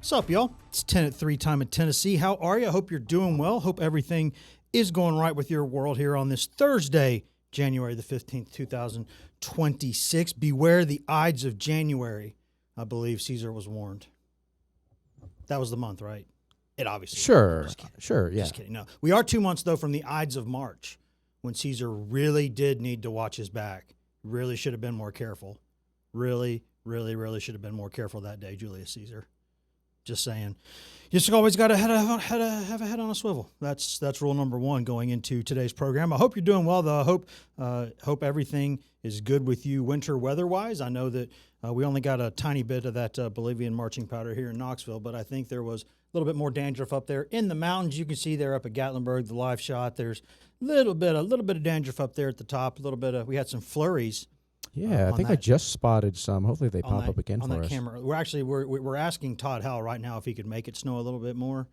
What's up, y'all? It's 10 at 3 time in Tennessee. How are you? I hope you're doing well. Hope everything is going right with your world here on this Thursday, January the 15th, 2026. Beware the Ides of January. I believe Caesar was warned. That was the month, right? It obviously Sure, was. yeah. Just kidding. No. We are 2 months, though, from the Ides of March, when Caesar really did need to watch his back. Really should have been more careful. Really should have been more careful that day, Julius Caesar. Just saying. You just always got to have a head on a swivel. That's rule number one going into today's program. I hope you're doing well, though. I hope everything is good with you winter weather-wise. I know that we only got a tiny bit of that Bolivian marching powder here in Knoxville, but I think there was a little bit more dandruff up there in the mountains. You can see there up at Gatlinburg, the live shot. There's a little bit of dandruff up there at the top. We had some flurries. Yeah, I think I just spotted some. Hopefully they pop up again on for that us. Camera. We're asking Todd Howell right now if he could make it snow a little bit more.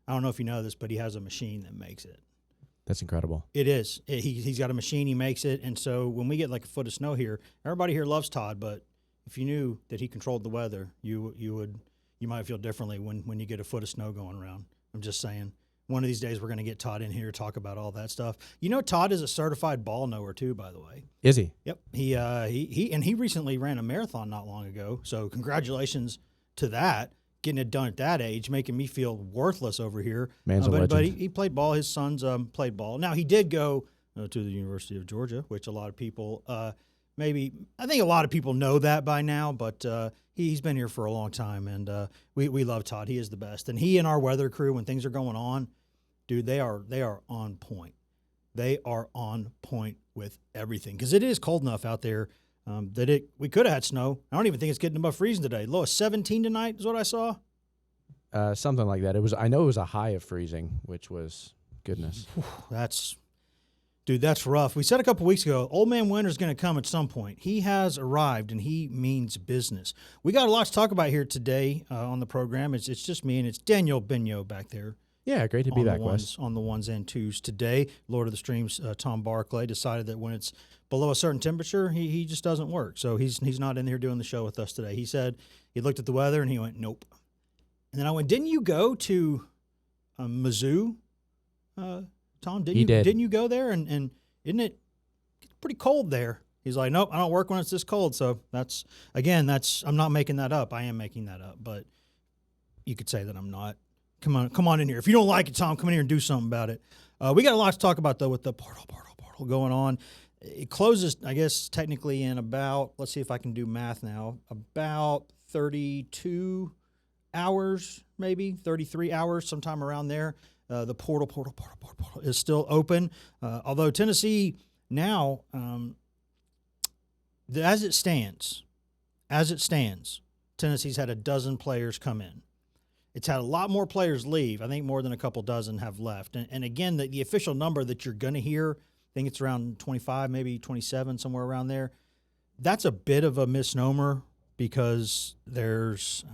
I don't know if you know this, but he has a machine that makes it. That's incredible. It is. He's got a machine. He makes it, and so when we get like a foot of snow here, everybody here loves Todd. But if you knew that he controlled the weather, you might feel differently when you get a foot of snow going around. I'm just saying. One of these days, we're going to get Todd in here to talk about all that stuff. You know, Todd is a certified ball knower too, by the way. Is he? Yep. He recently ran a marathon not long ago. So congratulations to that, getting it done at that age, making me feel worthless over here. Man's a legend. But he played ball. His sons played ball. Now he did go to the University of Georgia, which a lot of people I think a lot of people know that by now, but he's been here for a long time, and we love Todd. He is the best. And he and our weather crew, when things are going on, dude, they are on point. They are on point with everything because it is cold enough out there that we could have had snow. I don't even think it's getting above freezing today. Low of 17 tonight is what I saw. Something like that. I know it was a high of freezing, which was goodness. That's rough. We said a couple weeks ago, Old Man Winter's going to come at some point. He has arrived, and he means business. We got a lot to talk about here today on the program. It's just me, and it's Daniel Bigno back there. Yeah, great to be back, Wes. On the ones and twos today. Lord of the Streams, Tom Barclay, decided that when it's below a certain temperature, he just doesn't work. So he's not in here doing the show with us today. He said he looked at the weather, and he went, nope. And then I went, didn't you go to Mizzou, Tom? Didn't you go there? And isn't it pretty cold there? He's like, nope, I don't work when it's this cold. So I'm not making that up. I am making that up, but you could say that I'm not. Come on in here. If you don't like it, Tom, come in here and do something about it. We got a lot to talk about, though, with the portal going on. It closes, I guess, technically in about, let's see if I can do math now, about 32 hours, maybe 33 hours, sometime around there. The portal is still open. Although Tennessee now, as it stands, Tennessee's had a dozen players come in. It's had a lot more players leave. I think more than a couple dozen have left. And again, the official number that you're going to hear, I think it's around 25, maybe 27, somewhere around there. That's a bit of a misnomer because there's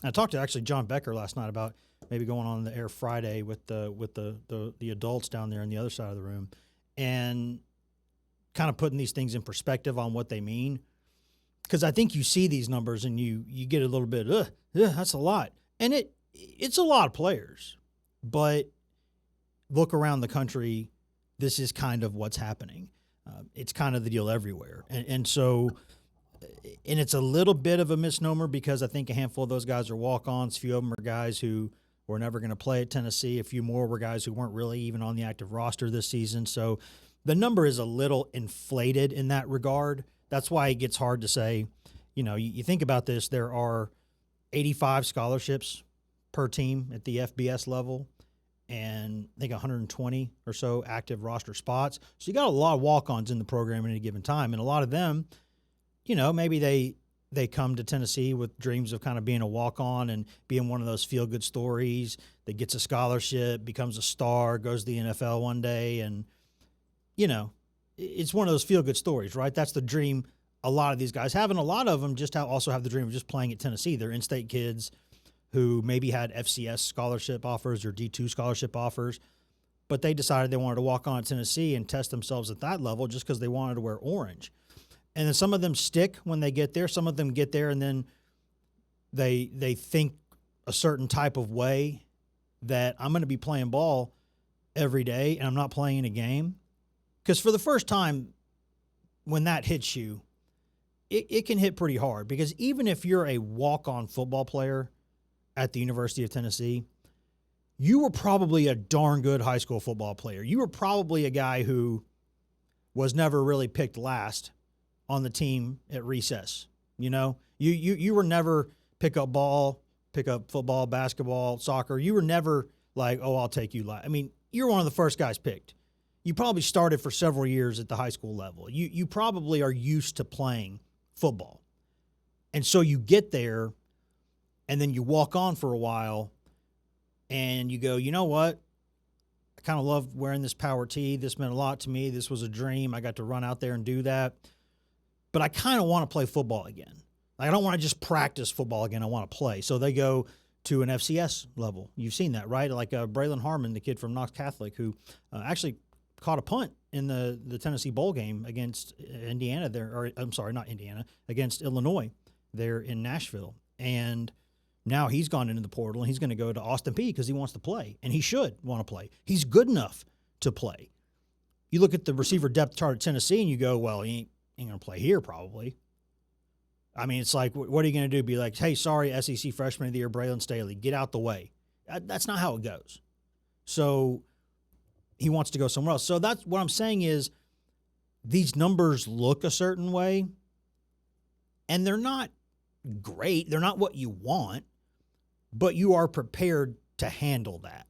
I talked to actually John Becker last night about maybe going on the air Friday with the adults down there on the other side of the room and kind of putting these things in perspective on what they mean. Because I think you see these numbers and you get a little bit, that's a lot. And it's a lot of players. But look around the country, this is kind of what's happening. It's kind of the deal everywhere. And so it's a little bit of a misnomer because I think a handful of those guys are walk-ons. A few of them are guys who were never going to play at Tennessee. A few more were guys who weren't really even on the active roster this season. So the number is a little inflated in that regard. That's why it gets hard to say, you think about this, there are 85 scholarships per team at the FBS level and I think 120 or so active roster spots. So you got a lot of walk-ons in the program at any given time. And a lot of them, maybe they come to Tennessee with dreams of kind of being a walk-on and being one of those feel-good stories that gets a scholarship, becomes a star, goes to the NFL one day, and, it's one of those feel-good stories, right? That's the dream a lot of these guys have, and a lot of them also have the dream of just playing at Tennessee. They're in-state kids who maybe had FCS scholarship offers or D2 scholarship offers, but they decided they wanted to walk on at Tennessee and test themselves at that level just because they wanted to wear orange. And then some of them stick when they get there. Some of them get there and then they think a certain type of way that I'm going to be playing ball every day and I'm not playing in a game. Because for the first time, when that hits you, it can hit pretty hard. Because even if you're a walk-on football player at the University of Tennessee, you were probably a darn good high school football player. You were probably a guy who was never really picked last on the team at recess. You know, you were never pick up football, basketball, soccer. You were never like, oh, I'll take you last. I mean, you're one of the first guys picked. You probably started for several years at the high school level. You probably are used to playing football. And so you get there and then you walk on for a while and you go, you know what? I kind of love wearing this power tee. This meant a lot to me. This was a dream. I got to run out there and do that. But I kind of want to play football again. I don't want to just practice football again. I want to play. So they go to an FCS level. You've seen that, right? Like Braylon Harmon, the kid from Knox Catholic, who actually caught a punt in the Tennessee Bowl game against Indiana there, or I'm sorry, not Indiana, against Illinois there in Nashville. And now he's gone into the portal and he's going to go to Austin Peay because he wants to play, and he should want to play. He's good enough to play. You look at the receiver depth chart at Tennessee and you go, well, he ain't going to play here probably. I mean, it's like, what are you going to do? Be like, hey, sorry, SEC Freshman of the Year, Braylon Staley, get out the way. That's not how it goes. So he wants to go somewhere else. So that's what I'm saying is these numbers look a certain way, and they're not great. They're not what you want, but you are prepared to handle that.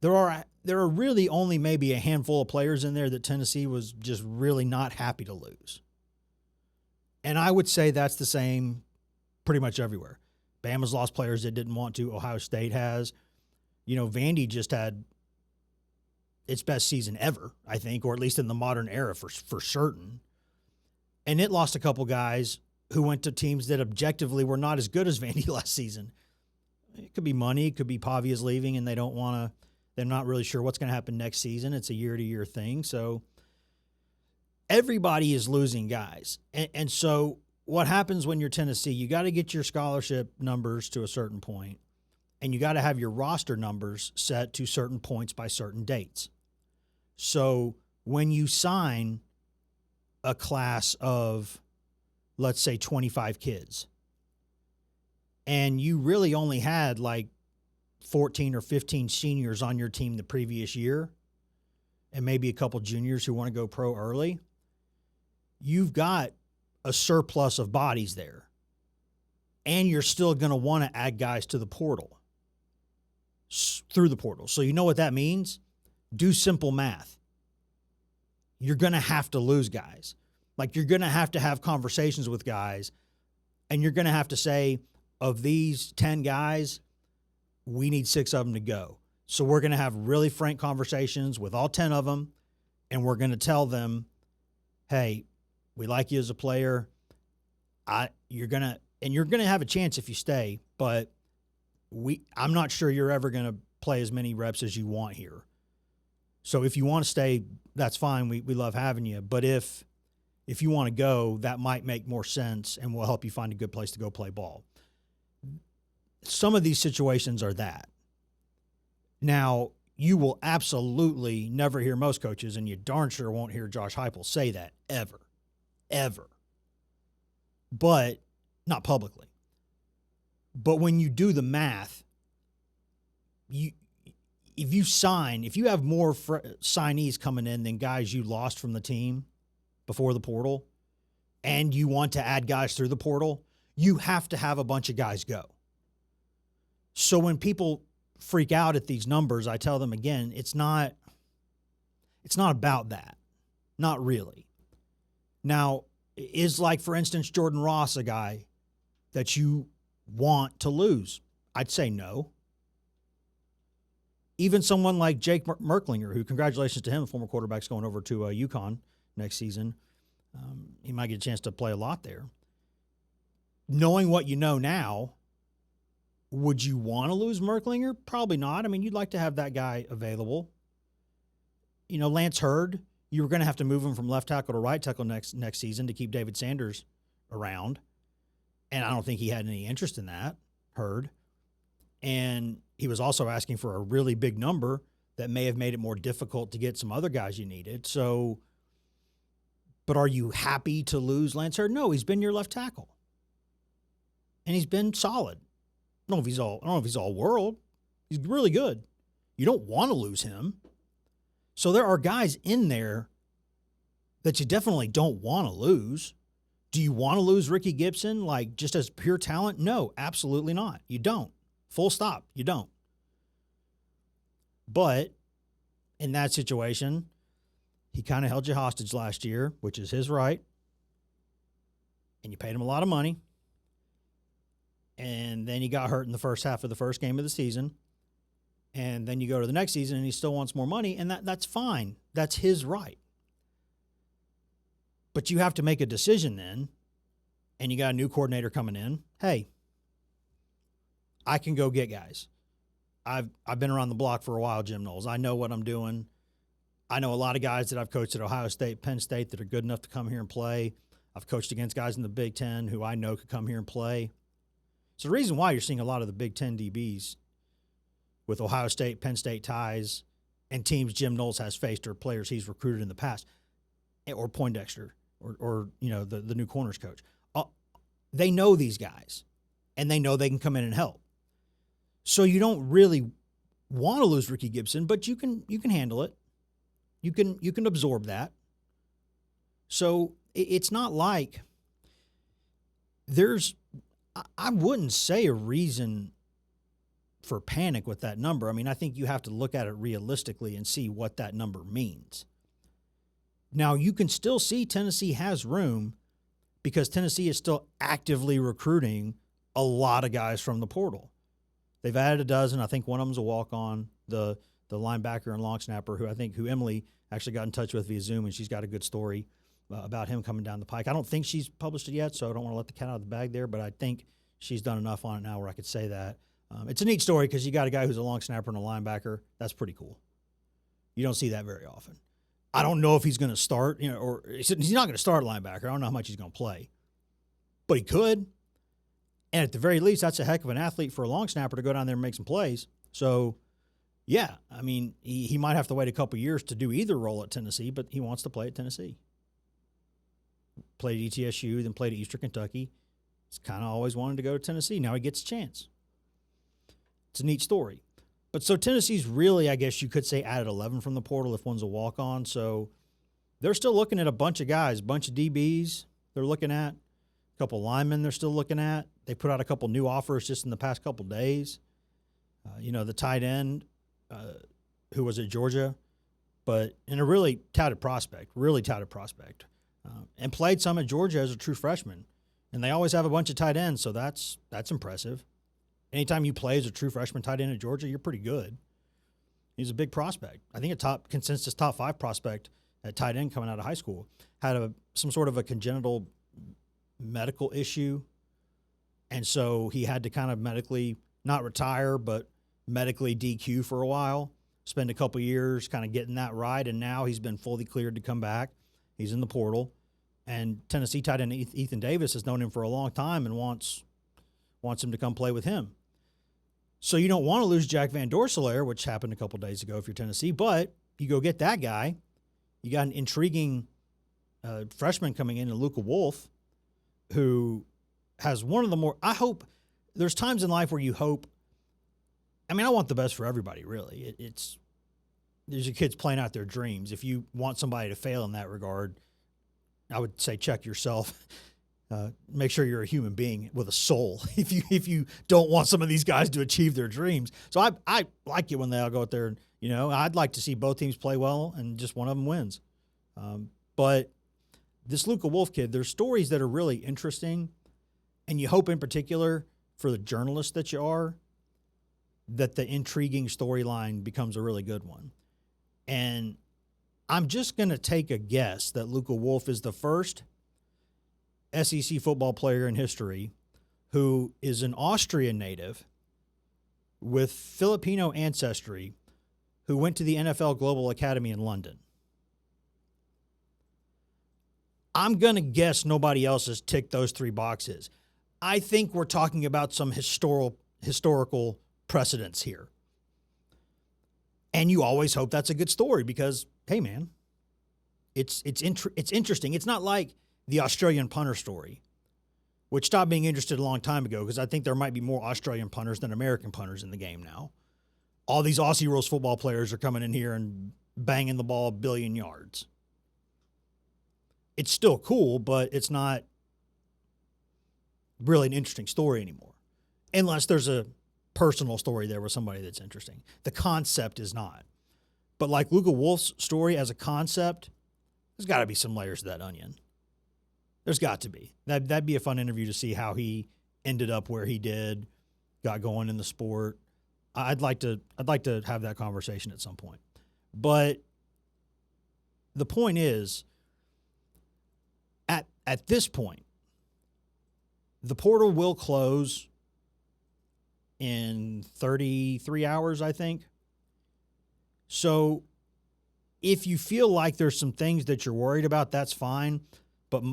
There are really only maybe a handful of players in there that Tennessee was just really not happy to lose. And I would say that's the same pretty much everywhere. Bama's lost players that didn't want to. Ohio State has. You know, Vandy just had its best season ever, I think, or at least in the modern era for certain. And it lost a couple guys who went to teams that objectively were not as good as Vandy last season. It could be money. It could be Pavia's leaving and they don't want to. They're not really sure what's going to happen next season. It's a year-to-year thing. So everybody is losing guys. And so what happens when you're Tennessee, you got to get your scholarship numbers to a certain point, and you got to have your roster numbers set to certain points by certain dates. So when you sign a class of, let's say, 25 kids, and you really only had like 14 or 15 seniors on your team the previous year, and maybe a couple juniors who want to go pro early, you've got a surplus of bodies there. And you're still going to want to add guys to the portal, through the portal. So you know what that means? Do simple math. You're going to have to lose guys. Like, you're going to have conversations with guys, and you're going to have to say, of these 10 guys, we need 6 of them to go. So we're going to have really frank conversations with all 10 of them, and we're going to tell them, hey, we like you as a player. You're going to have a chance if you stay, but I'm not sure you're ever going to play as many reps as you want here. So if you want to stay, that's fine. We love having you. But if you want to go, that might make more sense and will help you find a good place to go play ball. Some of these situations are that. Now, you will absolutely never hear most coaches, and you darn sure won't hear Josh Heupel say that ever. But not publicly. But when you do the math, if you have more signees coming in than guys you lost from the team before the portal, and you want to add guys through the portal, you have to have a bunch of guys go. So when people freak out at these numbers, I tell them again, it's not about that. Not really. Now, is, like, for instance, Jordan Ross a guy that you want to lose? I'd say no. Even someone like Jake Merklinger, who, congratulations to him, former quarterback's going over to UConn next season. He might get a chance to play a lot there. Knowing what you know now, would you want to lose Merklinger? Probably not. I mean, you'd like to have that guy available. You know, Lance Hurd, you were going to have to move him from left tackle to right tackle next season to keep David Sanders around. And I don't think he had any interest in that, Hurd. And he was also asking for a really big number that may have made it more difficult to get some other guys you needed. So, but are you happy to lose Lance Hurd? No, he's been your left tackle. And he's been solid. I don't know if he's all world. He's really good. You don't want to lose him. So there are guys in there that you definitely don't want to lose. Do you want to lose Ricky Gibson, like just as pure talent? No, absolutely not. You don't. Full stop. You don't. But in that situation, he kind of held you hostage last year, which is his right. And you paid him a lot of money. And then he got hurt in the first half of the first game of the season. And then you go to the next season and he still wants more money, and that's fine. That's his right. But you have to make a decision then, and you got a new coordinator coming in. Hey, I can go get guys. I've been around the block for a while, Jim Knowles. I know what I'm doing. I know a lot of guys that I've coached at Ohio State, Penn State that are good enough to come here and play. I've coached against guys in the Big Ten who I know could come here and play. So the reason why you're seeing a lot of the Big Ten DBs with Ohio State, Penn State ties, and teams Jim Knowles has faced or players he's recruited in the past, or Poindexter, or the new corners coach. They know these guys, and they know they can come in and help. So you don't really want to lose Ricky Gibson, but you can handle it. You can absorb that. So it's not like I wouldn't say a reason for panic with that number. I mean, I think you have to look at it realistically and see what that number means. Now, you can still see Tennessee has room because Tennessee is still actively recruiting a lot of guys from the portal. They've added a dozen. I think one of them's a walk-on, the linebacker and long snapper who Emily actually got in touch with via Zoom, and she's got a good story about him coming down the pike. I don't think she's published it yet, so I don't want to let the cat out of the bag there, but I think she's done enough on it now where I could say that. It's a neat story because you got a guy who's a long snapper and a linebacker. That's pretty cool. You don't see that very often. I don't know if he's going to start, or he's not going to start linebacker. I don't know how much he's going to play, but he could. And at the very least, that's a heck of an athlete for a long snapper to go down there and make some plays. So, yeah, I mean, he might have to wait a couple years to do either role at Tennessee, but he wants to play at Tennessee. Played at ETSU, then played at Eastern Kentucky. He's kind of always wanted to go to Tennessee. Now he gets a chance. It's a neat story. But so Tennessee's really, I guess you could say, added 11 from the portal if one's a walk-on. So they're still looking at a bunch of guys, a bunch of DBs they're looking at, a couple linemen they're still looking at. They put out a couple new offers just in the past couple days. The tight end who was at Georgia, but in a really touted prospect, and played some at Georgia as a true freshman. And they always have a bunch of tight ends, so that's impressive. Anytime you play as a true freshman tight end at Georgia, you're pretty good. He's a big prospect. I think a consensus top 5 prospect at tight end coming out of high school. Had some sort of a congenital medical issue, and so he had to kind of medically not retire, but medically DQ for a while, spend a couple years kind of getting that right, and now he's been fully cleared to come back. He's in the portal, and Tennessee tight end Ethan Davis has known him for a long time and wants him to come play with him. So you don't want to lose Jack Van Dorselaer, which happened a couple days ago if you're Tennessee, but you go get that guy. You got an intriguing freshman coming in Luka Wolf, who has one of the more – I hope – there's times in life where you hope – I mean, I want the best for everybody, really. There's your kids playing out their dreams. If you want somebody to fail in that regard, I would say check yourself. Make sure you're a human being with a soul if you don't want some of these guys to achieve their dreams. So I like it when they all go out there and, I'd like to see both teams play well and just one of them wins. But this Luka Wolf kid, there's stories that are really interesting, and you hope in particular for the journalist that you are that the intriguing storyline becomes a really good one. And I'm just going to take a guess that Luka Wolf is the first SEC football player in history who is an Austrian native with Filipino ancestry who went to the NFL Global Academy in London. I'm going to guess nobody else has ticked those 3 boxes. I think we're talking about some historical precedence here. And you always hope that's a good story because, hey, man, it's interesting. It's not like the Australian punter story, which stopped being interested a long time ago because I think there might be more Australian punters than American punters in the game now. All these Aussie rules football players are coming in here and banging the ball a billion yards. It's still cool, but it's not really an interesting story anymore, unless there's a personal story there with somebody that's interesting. The concept is not. But like Luka Wolf's story as a concept, there's got to be some layers to that onion. There's got to be. That'd be a fun interview to see how he ended up where he did, got going in the sport. I'd like to have that conversation at some point. But the point is, at this point, the portal will close in 33 hours, I think. So if you feel like there's some things that you're worried about, that's fine. But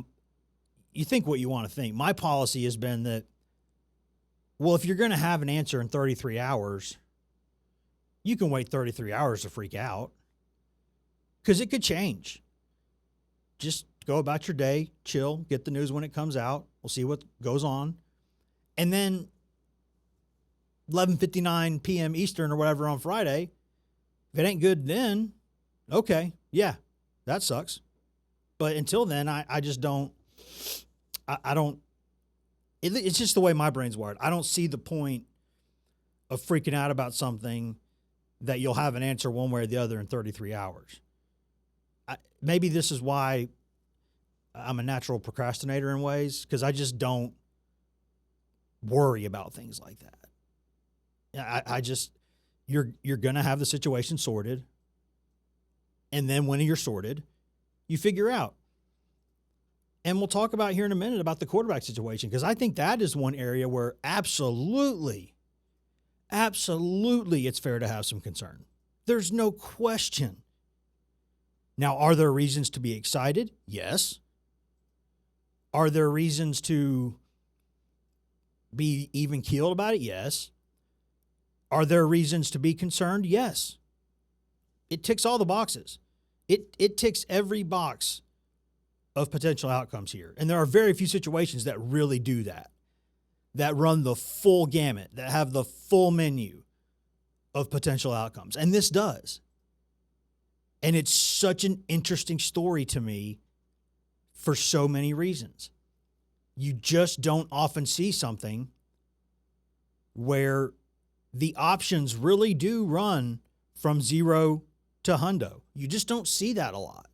you think what you want to think. My policy has been that, well, if you're going to have an answer in 33 hours, you can wait 33 hours to freak out because it could change. Just go about your day, chill, get the news when it comes out. We'll see what goes on. And then 11:59 p.m. Eastern or whatever on Friday, if it ain't good then, okay, yeah, that sucks. But until then, I just don't, I don't, it's just the way my brain's wired. I don't see the point of freaking out about something that you'll have an answer one way or the other in 33 hours. Maybe this is why I'm a natural procrastinator in ways, because I just don't worry about things like that. I just, you're going to have the situation sorted. And then when you're sorted, you figure out. And we'll talk about here in a minute about the quarterback situation, because I think that is one area where absolutely it's fair to have some concern. There's no question. Now, are there reasons to be excited? Yes. Are there reasons to be even keeled about it? Yes. Are there reasons to be concerned? Yes. It ticks all the boxes. It ticks every box of potential outcomes here. And there are very few situations that really do that run the full gamut, that have the full menu of potential outcomes. And this does. And it's such an interesting story to me for so many reasons. You just don't often see something where the options really do run from zero to hundo. You just don't see that a lot.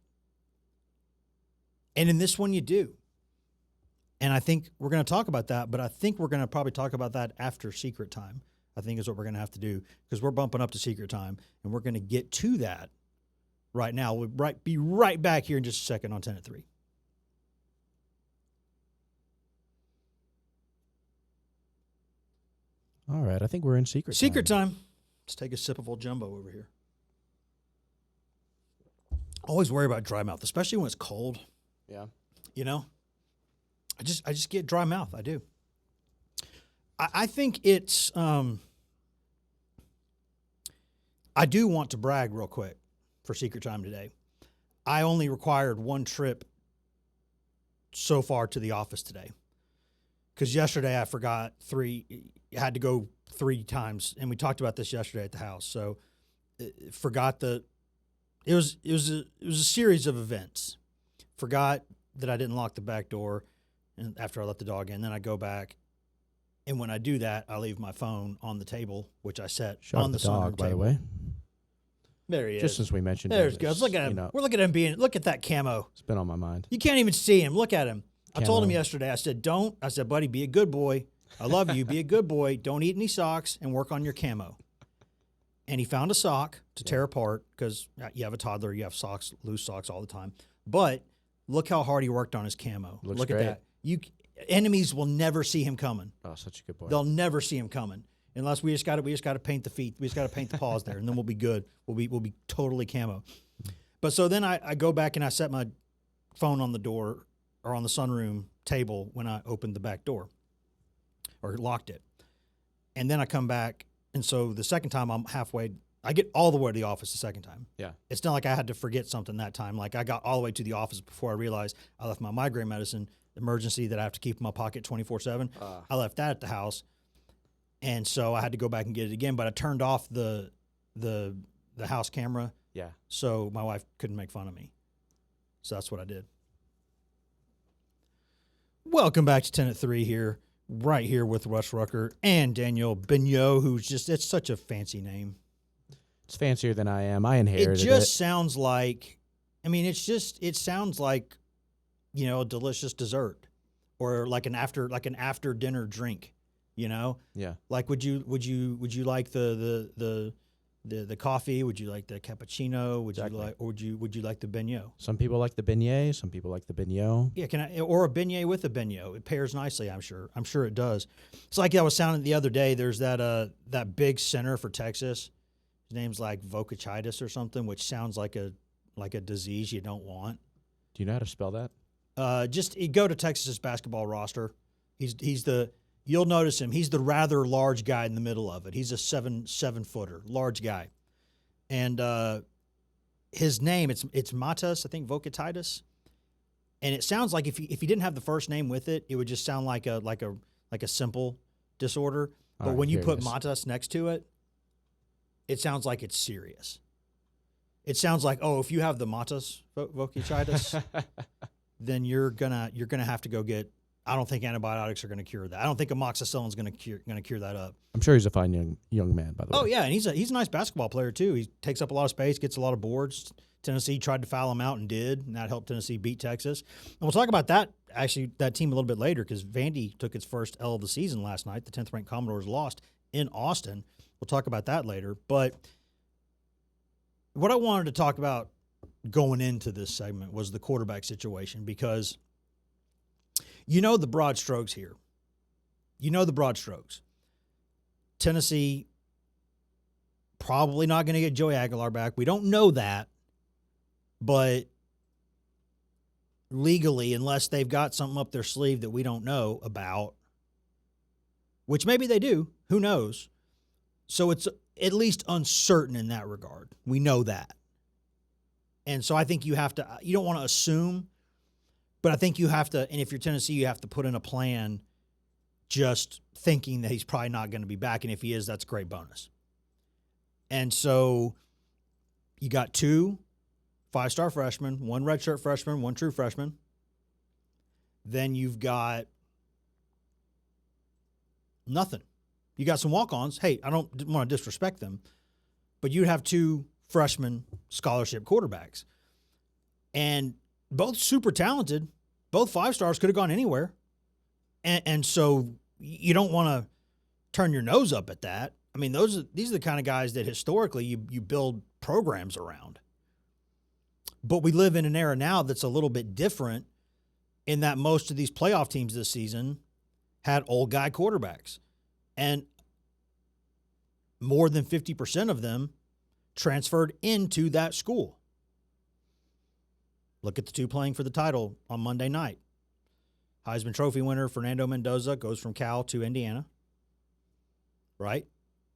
And in this one, you do. And I think we're going to talk about that, but I think we're going to probably talk about that after Secret Time, I think is what we're going to have to do, because we're bumping up to Secret Time, and we're going to get to that right now. We'll be right back here in just a second on 10 at 3. All right, I think we're in Secret Time. Let's take a sip of old Jumbo over here. Always worry about dry mouth, especially when it's cold. Yeah. You know? I just get dry mouth. I do. I think it's I do want to brag real quick for Secret Time today. I only required one trip so far to the office today, because yesterday I forgot had to go 3 times, and we talked about this yesterday at the house. So forgot it was a series of events. Forgot that I didn't lock the back door, and after I let the dog in, then I go back, and when I do that, I leave my phone on the table, which I set on the dog, by the way. There he is. Just as we mentioned. There he goes. Look at him. We're looking at him look at that camo. It's been on my mind. You can't even see him. Look at him. I told him yesterday, I said, buddy, be a good boy. I love you. Be a good boy. Don't eat any socks and work on your camo. And he found a sock to tear apart, because you have a toddler, you have socks, loose socks all the time. But look how hard he worked on his camo. Look great. at that. Enemies will never see him coming. Oh, such a good boy. They'll never see him coming. Unless we just got to paint the feet. We just got to paint the paws there, and then we'll be good. We'll be totally camo. But so then I go back and I set my phone on the door or on the sunroom table when I opened the back door or locked it. And then I come back And so the second time I'm halfway, I get all the way to the office the second time. Yeah. It's not like I had to forget something that time. Like I got all the way to the office before I realized I left my migraine medicine emergency that I have to keep in my pocket 24/7. I left that at the house. And so I had to go back and get it again, but I turned off the house camera. Yeah. So my wife couldn't make fun of me. So that's what I did. Welcome back to 10 at 3 here, right here with Wes Rucker and Daniel Bignot, who's just, it's such a fancy name. It's fancier than I am. I inherited It just sounds like, I mean, it sounds like, you know, a delicious dessert or like an after dinner drink, you know? Yeah. Like, would you like the coffee? Would you like the cappuccino? Would you like the beignet? Some people like the beignet. Some people like the beignet. Yeah, or a beignet with a beignet. It pairs nicely, I'm sure. I'm sure it does. It's like I was sounding the other day. There's that big center for Texas. His name's like vocachitis or something, which sounds like a disease you don't want. Do you know how to spell that? Just go to Texas's basketball roster. You'll notice him. He's the rather large guy in the middle of it. He's a 7-footer, large guy, and his name it's Matas, I think, vocachitis, and it sounds like if he didn't have the first name with it, it would just sound like a simple disorder. But when you put Matas next to it, it sounds like it's serious. It sounds like, oh, if you have the Matas vocachitis, then you're gonna have to go get. I don't think antibiotics are going to cure that. I don't think amoxicillin's going to cure that up. I'm sure he's a fine young man, by the way. Oh yeah, and he's a nice basketball player too. He takes up a lot of space, gets a lot of boards. Tennessee tried to foul him out and did, and that helped Tennessee beat Texas. And we'll talk about that team a little bit later because Vandy took its first L of the season last night. The 10th ranked Commodores lost in Austin. We'll talk about that later. But what I wanted to talk about going into this segment was the quarterback situation because you know the broad strokes here. You know the broad strokes. Tennessee probably not going to get Joey Aguilar back. We don't know that. But legally, unless they've got something up their sleeve that we don't know about, which maybe they do, who knows? So it's at least uncertain in that regard. We know that. And so I think you don't want to assume, but I think you have to, and if you're Tennessee, you have to put in a plan just thinking that he's probably not going to be back. And if he is, that's a great bonus. And so you got 2 5-star freshmen, 1 redshirt freshman, 1 true freshman. Then you've got nothing. You got some walk-ons. Hey, I don't want to disrespect them, but you'd have 2 freshman scholarship quarterbacks. And both super talented, both 5-stars could have gone anywhere. And so you don't want to turn your nose up at that. I mean, these are the kind of guys that historically you build programs around. But we live in an era now that's a little bit different in that most of these playoff teams this season had old guy quarterbacks. And more than 50% of them transferred into that school. Look at the 2 playing for the title on Monday night. Heisman Trophy winner Fernando Mendoza goes from Cal to Indiana. Right?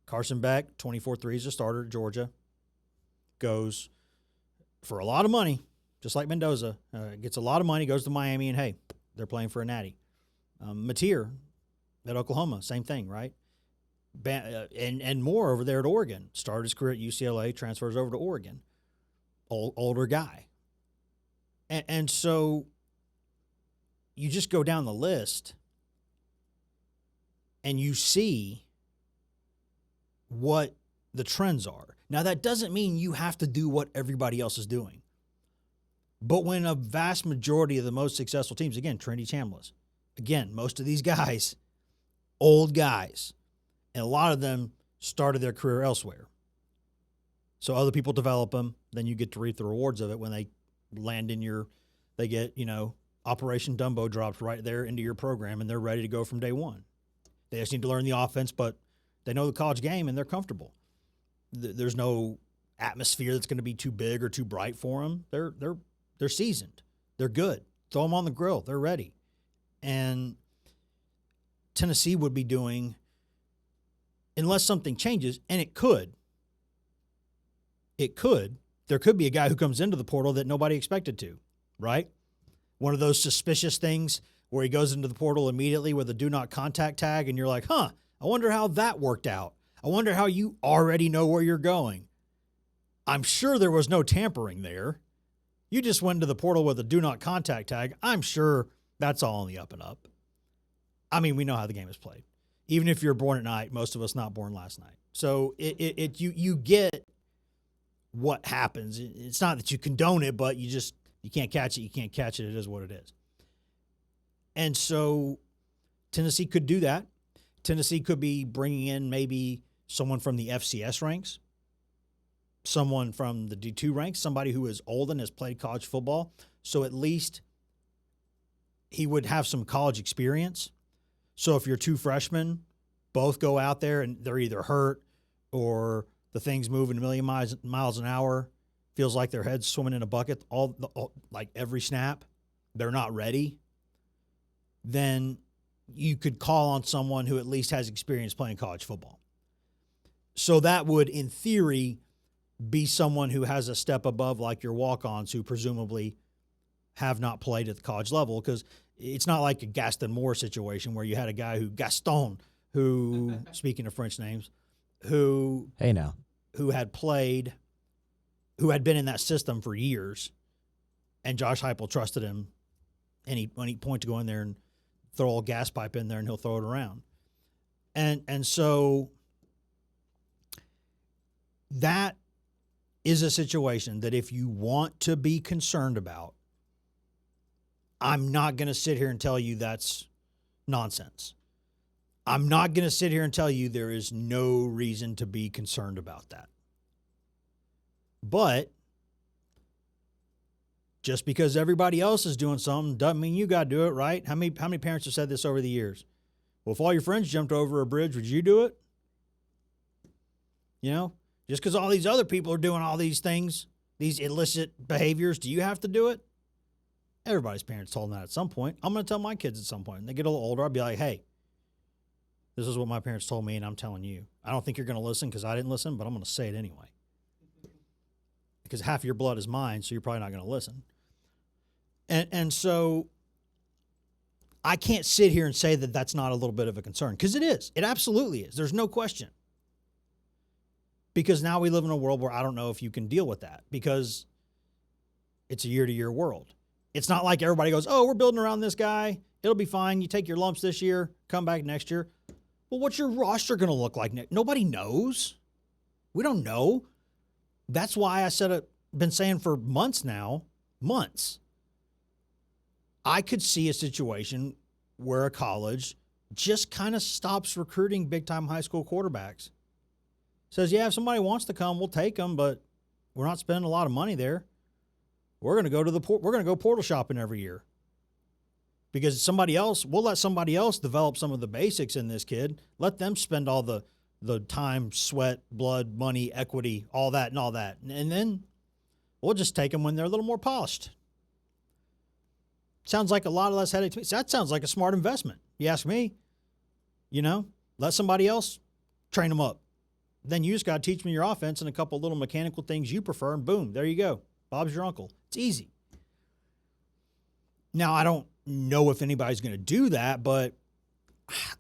Carson Beck, 24 threes, a starter at Georgia, goes for a lot of money, just like Mendoza, gets a lot of money, goes to Miami, and hey, they're playing for a natty. Mateer at Oklahoma, same thing, right? And more over there at Oregon. Started his career at UCLA, transfers over to Oregon. Older guy. And so you just go down the list and you see what the trends are. Now, that doesn't mean you have to do what everybody else is doing. But when a vast majority of the most successful teams, again, Trinity Chambliss, again, most of these guys, old guys, and a lot of them started their career elsewhere. So other people develop them, then you get to reap the rewards of it when they land they get, Operation Dumbo dropped right there into your program, and they're ready to go from day one. They just need to learn the offense, but they know the college game, and they're comfortable. There's no atmosphere that's going to be too big or too bright for them. They're seasoned. They're good. Throw them on the grill. They're ready. And Tennessee would be doing unless something changes, and it could. There could be a guy who comes into the portal that nobody expected to, right? One of those suspicious things where he goes into the portal immediately with a do not contact tag, and you're like, I wonder how that worked out. I wonder how you already know where you're going. I'm sure there was no tampering there. You just went into the portal with a do not contact tag. I'm sure that's all on the up and up. I mean, we know how the game is played. Even if you're born at night, most of us not born last night. So you get what happens. It's not that you condone it, but you can't catch it. You can't catch it. It is what it is. And so Tennessee could do that. Tennessee could be bringing in maybe someone from the FCS ranks, someone from the D2 ranks, somebody who is old and has played college football. So at least he would have some college experience. So if your two freshmen both go out there and they're either hurt or the thing's moving a million miles an hour, feels like their head's swimming in a bucket, like every snap, they're not ready, then you could call on someone who at least has experience playing college football. So that would, in theory, be someone who has a step above, like your walk-ons who presumably have not played at the college level, because it's not like a Gaston Moore situation where you had a guy Gaston, who, speaking of French names, who had played, who had been in that system for years, and Josh Heupel trusted him, and when he point to go in there and throw a gas pipe in there and he'll throw it around. And so that is a situation that if you want to be concerned about, I'm not going to sit here and tell you that's nonsense. I'm not going to sit here and tell you there is no reason to be concerned about that. But just because everybody else is doing something doesn't mean you got to do it, right? How many parents have said this over the years? Well, if all your friends jumped over a bridge, would you do it? You know, just because all these other people are doing all these things, these illicit behaviors, do you have to do it? Everybody's parents told them that at some point. I'm going to tell my kids at some point. When they get a little older, I'll be like, hey, this is what my parents told me, and I'm telling you. I don't think you're going to listen because I didn't listen, but I'm going to say it anyway. Because half of your blood is mine, so you're probably not going to listen. And so I can't sit here and say that that's not a little bit of a concern, because it is. It absolutely is. There's no question. Because now we live in a world where I don't know if you can deal with that, because it's a year-to-year world. It's not like everybody goes, oh, we're building around this guy. It'll be fine. You take your lumps this year, come back next year. Well, what's your roster going to look like next? Nobody knows. We don't know. That's why I been saying for months now, I could see a situation where a college just kind of stops recruiting big-time high school quarterbacks. Says, yeah, if somebody wants to come, we'll take them, but we're not spending a lot of money there. We're going to go portal shopping every year. Because we'll let somebody else develop some of the basics in this kid. Let them spend all the time, sweat, blood, money, equity, all that. And then we'll just take them when they're a little more polished. Sounds like a lot less headache to me. That sounds like a smart investment. You ask me, let somebody else train them up. Then you just got to teach me your offense and a couple little mechanical things you prefer, and boom, there you go. Bob's your uncle. It's easy. Now, I don't know if anybody's going to do that, but,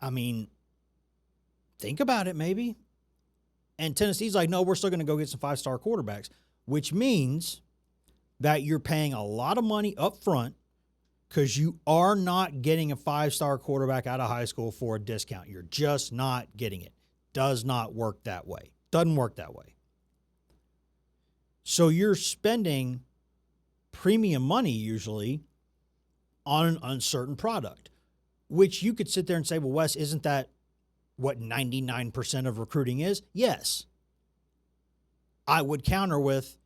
I mean, think about it maybe. And Tennessee's like, no, we're still going to go get some five-star quarterbacks, which means that you're paying a lot of money up front because you are not getting a five-star quarterback out of high school for a discount. You're just not getting it. Does not work that way. Doesn't work that way. So you're spending premium money usually on an uncertain product, which you could sit there and say, well, Wes, isn't that what 99% of recruiting is? Yes. I would counter with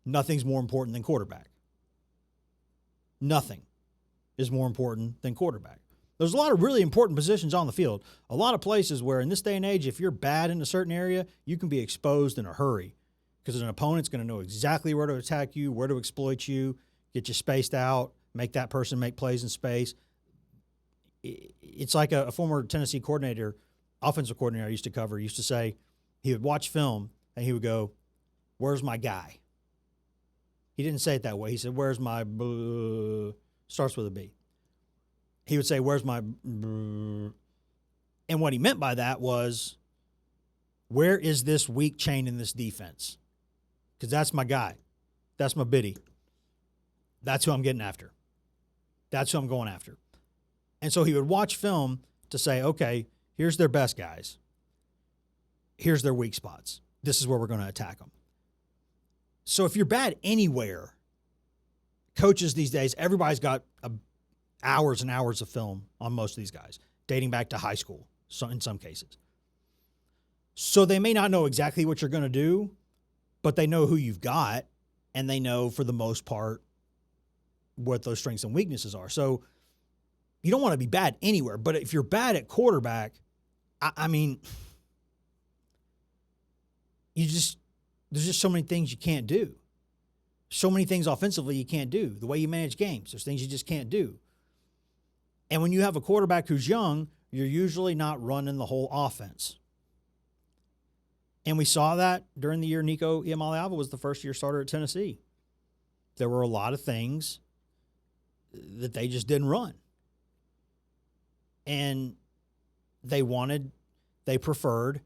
nothing's more important than quarterback. Nothing is more important than quarterback. There's a lot of really important positions on the field. A lot of places where in this day and age, if you're bad in a certain area, you can be exposed in a hurry because an opponent's going to know exactly where to attack you, where to exploit you, get you spaced out, make that person make plays in space. It's like a former Tennessee coordinator offensive coordinator I used to cover used to say he would watch film and he would go, "Where's my guy?" He didn't say it that way. He said, "Where's my starts with a B." He would say, "Where's my?" And what he meant by that was, where is this weak chain in this defense? Because that's my guy. That's my biddy. That's who I'm getting after. That's who I'm going after. And so he would watch film to say, okay, here's their best guys. Here's their weak spots. This is where we're going to attack them. So if you're bad anywhere, coaches these days, everybody's got hours and hours of film on most of these guys, dating back to high school in some cases. So they may not know exactly what you're going to do, but they know who you've got, and they know for the most part what those strengths and weaknesses are. So you don't want to be bad anywhere, but if you're bad at quarterback, I mean, there's just so many things you can't do. So many things offensively you can't do. The way you manage games, there's things you just can't do. And when you have a quarterback who's young, you're usually not running the whole offense. And we saw that during the year Nico Iamaleava was the first-year starter at Tennessee. There were a lot of things that they just didn't run. And they preferred,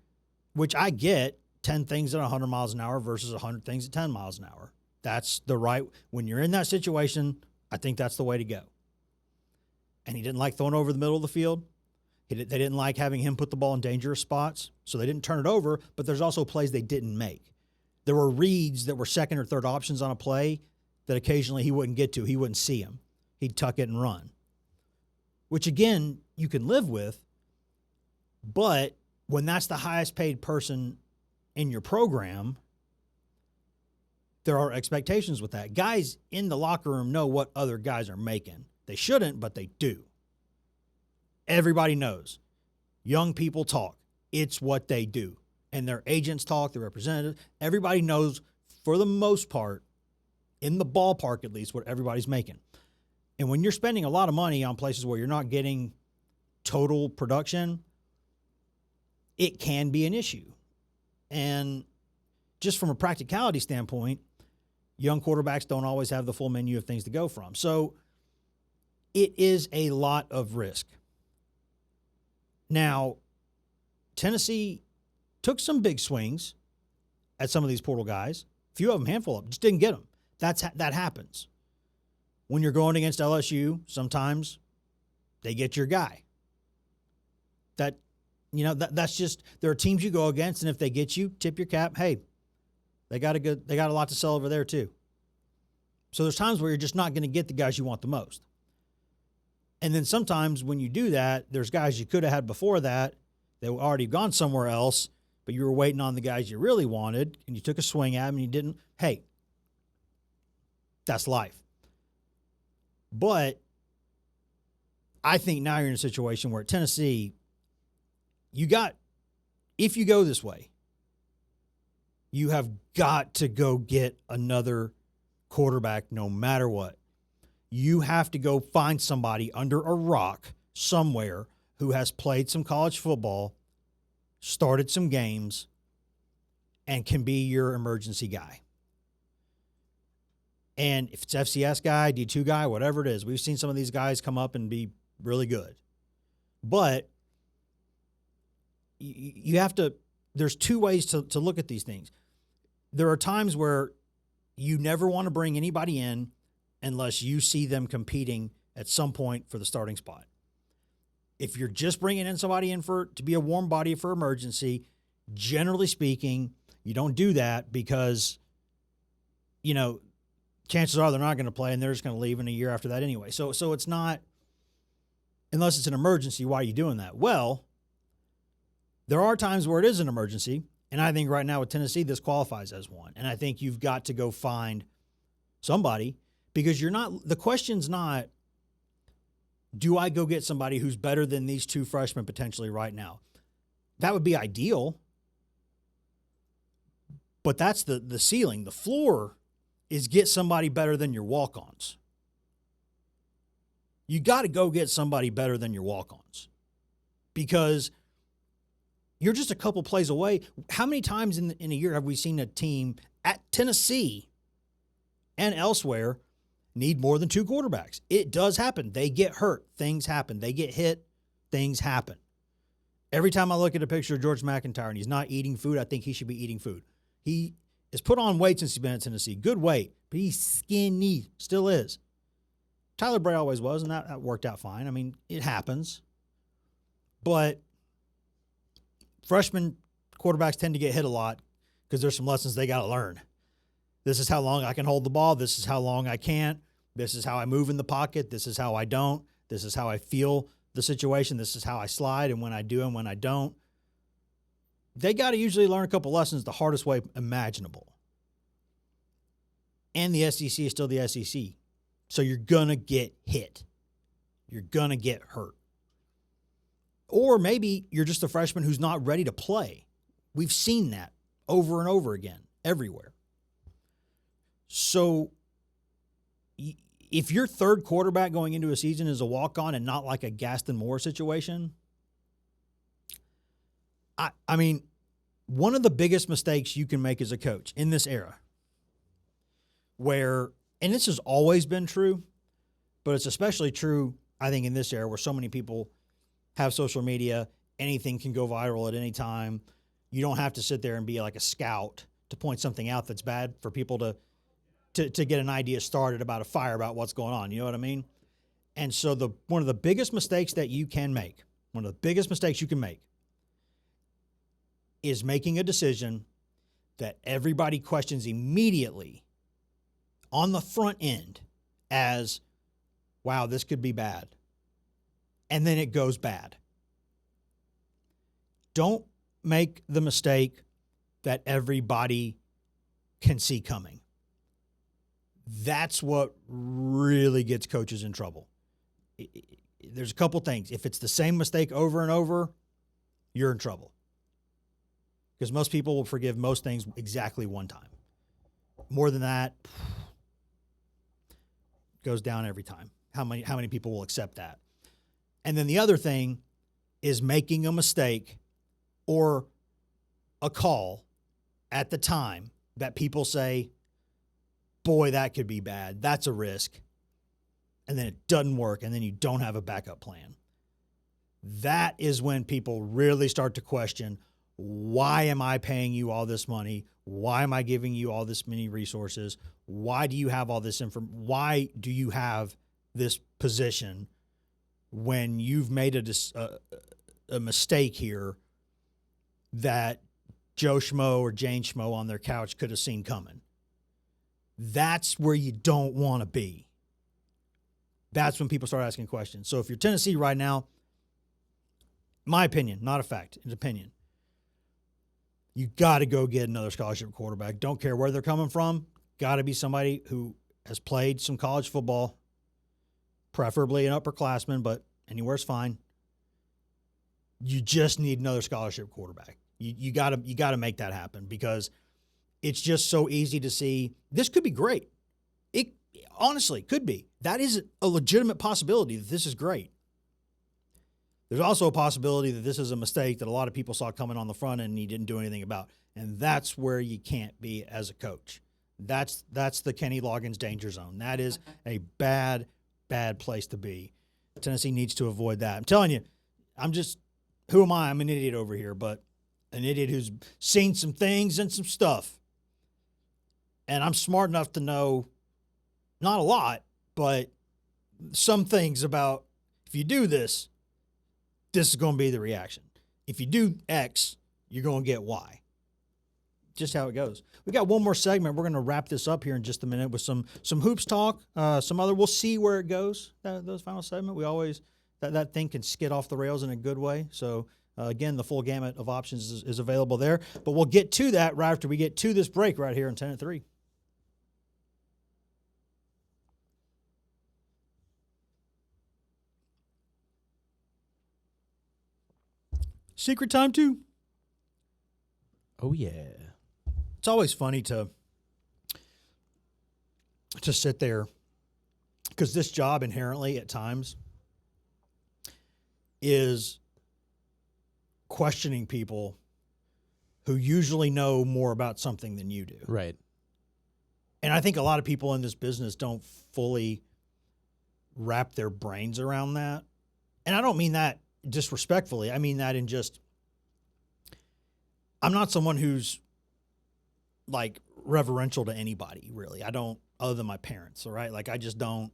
which I get, 10 things at 100 miles an hour versus 100 things at 10 miles an hour. That's the right, when you're in that situation, I think that's the way to go. And he didn't like throwing over the middle of the field. They didn't like having him put the ball in dangerous spots, so they didn't turn it over, but there's also plays they didn't make. There were reads that were second or third options on a play that occasionally he wouldn't get to. He wouldn't see them. He'd tuck it and run, which, again, you can live with, but when that's the highest paid person in your program, there are expectations with that. Guys in the locker room know what other guys are making. They shouldn't, but they do. Everybody knows. Young people talk. It's what they do. And their agents talk, their representatives. Everybody knows, for the most part, in the ballpark at least, what everybody's making. And when you're spending a lot of money on places where you're not getting total production, it can be an issue. And just from a practicality standpoint, young quarterbacks don't always have the full menu of things to go from. So it is a lot of risk. Now, Tennessee took some big swings at some of these portal guys. A few of them, handful of them, just didn't get them. That happens. When you're going against LSU, sometimes they get your guy. That's just, there are teams you go against, and if they get you, tip your cap. Hey, they got a lot to sell over there too. So there's times where you're just not going to get the guys you want the most. And then sometimes when you do that, there's guys you could have had before that were already gone somewhere else, but you were waiting on the guys you really wanted, and you took a swing at them and you didn't. Hey, that's life. But I think now you're in a situation where at Tennessee, if you go this way, you have got to go get another quarterback no matter what. You have to go find somebody under a rock somewhere who has played some college football, started some games, and can be your emergency guy. And if it's FCS guy, D2 guy, whatever it is, we've seen some of these guys come up and be really good. But you have to, there's two ways to look at these things. There are times where you never want to bring anybody in unless you see them competing at some point for the starting spot. If you're just bringing in somebody in to be a warm body for emergency, generally speaking, you don't do that because, chances are they're not going to play and they're just going to leave in a year after that anyway. So it's not, unless it's an emergency, why are you doing that? Well, there are times where it is an emergency, and I think right now with Tennessee, this qualifies as one. And I think you've got to go find somebody, because the question's not, do I go get somebody who's better than these two freshmen potentially right now? That would be ideal. But that's the ceiling. The floor is get somebody better than your walk-ons. You got to go get somebody better than your walk-ons, because you're just a couple plays away. How many times in a year have we seen a team at Tennessee and elsewhere need more than 2 quarterbacks? It does happen. They get hurt. Things happen. They get hit. Things happen. Every time I look at a picture of George McIntyre and he's not eating food, I think he should be eating food. He has put on weight since he's been at Tennessee. Good weight, but he's skinny. Still is. Tyler Bray always was, and that worked out fine. I mean, it happens. But freshman quarterbacks tend to get hit a lot because there's some lessons they got to learn. This is how long I can hold the ball. This is how long I can't. This is how I move in the pocket. This is how I don't. This is how I feel the situation. This is how I slide and when I do and when I don't. They got to usually learn a couple lessons the hardest way imaginable. And the SEC is still the SEC. So you're going to get hit. You're going to get hurt. Or maybe you're just a freshman who's not ready to play. We've seen that over and over again, everywhere. So if your third quarterback going into a season is a walk-on and not like a Gaston Moore situation, I mean, one of the biggest mistakes you can make as a coach in this era where, and this has always been true, but it's especially true, I think, in this era where so many people have social media, anything can go viral at any time. You don't have to sit there and be like a scout to point something out that's bad for people to get an idea started about a fire about what's going on. You know what I mean? And so one of the biggest mistakes that you can make, one of the biggest mistakes you can make is making a decision that everybody questions immediately on the front end as, wow, this could be bad. And then it goes bad. Don't make the mistake that everybody can see coming. That's what really gets coaches in trouble. There's a couple things. If it's the same mistake over and over, you're in trouble. Because most people will forgive most things exactly one time. More than that, goes down every time. How many people will accept that? And then the other thing is making a mistake or a call at the time that people say, boy, that could be bad. That's a risk. And then it doesn't work, and then you don't have a backup plan. That is when people really start to question, why am I paying you all this money? Why am I giving you all this many resources? Why do you have all this information? Why do you have this position when you've made a mistake here that Joe Schmo or Jane Schmo on their couch could have seen coming? That's where you don't want to be. That's when people start asking questions. So if you're Tennessee right now, my opinion, not a fact, it's opinion, you got to go get another scholarship quarterback. Don't care where they're coming from. Got to be somebody who has played some college football, preferably an upperclassman, but anywhere's fine. You just need another scholarship quarterback. You got to make that happen because it's just so easy to see this could be great. It honestly could be. That is a legitimate possibility that this is great. There's also a possibility that this is a mistake that a lot of people saw coming on the front end and he didn't do anything about. And that's where you can't be as a coach. That's the Kenny Loggins danger zone. That is a bad place to be. Tennessee needs to avoid that. I'm telling you, who am I? I'm an idiot over here, but an idiot who's seen some things and some stuff. And I'm smart enough to know, not a lot, but some things about if you do this, this is going to be the reaction. If you do X, you're going to get Y. Just how it goes. We got one more segment. We're going to wrap this up here in just a minute with some hoops talk, we'll see where it goes, those final segment. We always, that thing can skid off the rails in a good way. So, again, the full gamut of options is available there. But we'll get to that right after we get to this break right here in 10 at 3. Secret time, too. Oh, yeah. It's always funny to sit there because this job inherently at times is questioning people who usually know more about something than you do. Right. And I think a lot of people in this business don't fully wrap their brains around that. And I don't mean that disrespectfully. I mean that in just, I'm not someone who's like reverential to anybody, really. I don't, other than my parents, all right? Like, I just don't.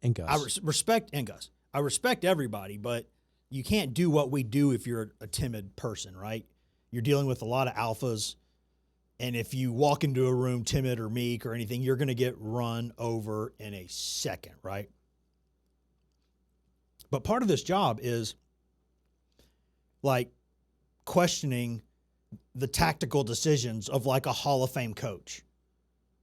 And Gus. I respect, and Gus. I respect everybody, but you can't do what we do if you're a timid person, right? You're dealing with a lot of alphas. And if you walk into a room timid or meek or anything, you're going to get run over in a second, right? But part of this job is like questioning the tactical decisions of like a Hall of Fame coach,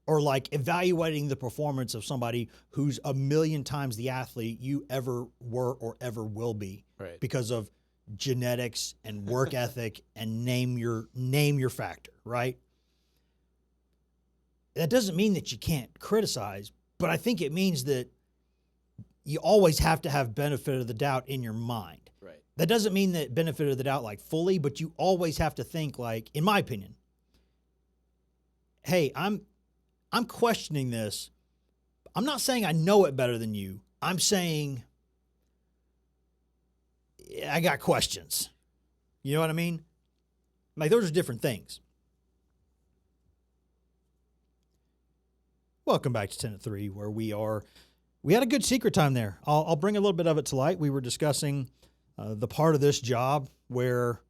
or like evaluating the performance of somebody who's a million times the athlete you ever were or ever will be, Right. because of genetics and work ethic and name your factor, right? That doesn't mean that you can't criticize, but I think it means that you always have to have benefit of the doubt in your mind. Right. That doesn't mean that benefit of the doubt like fully, but you always have to think like, in my opinion, hey, I'm questioning this. I'm not saying I know it better than you. I'm saying I got questions. You know what I mean? Like, those are different things. Welcome back to 10 at 3, where we had a good secret time there. I'll bring a little bit of it to light. We were discussing the part of this job where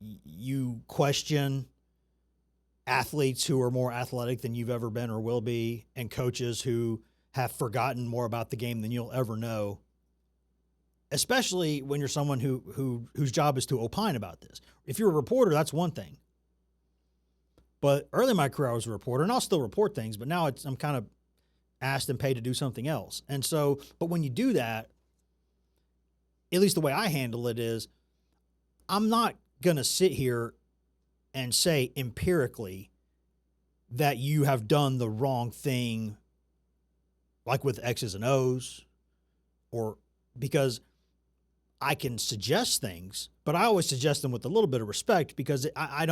you question athletes who are more athletic than you've ever been or will be, and coaches who have forgotten more about the game than you'll ever know, especially when you're someone whose job is to opine about this. If you're a reporter, that's one thing. But early in my career, I was a reporter, and I'll still report things, but now I'm kind of asked and paid to do something else. And so, but when you do that, at least the way I handle it is, I'm not going to sit here and say empirically that you have done the wrong thing, like with X's and O's, or because I can suggest things, but I always suggest them with a little bit of respect, because I'm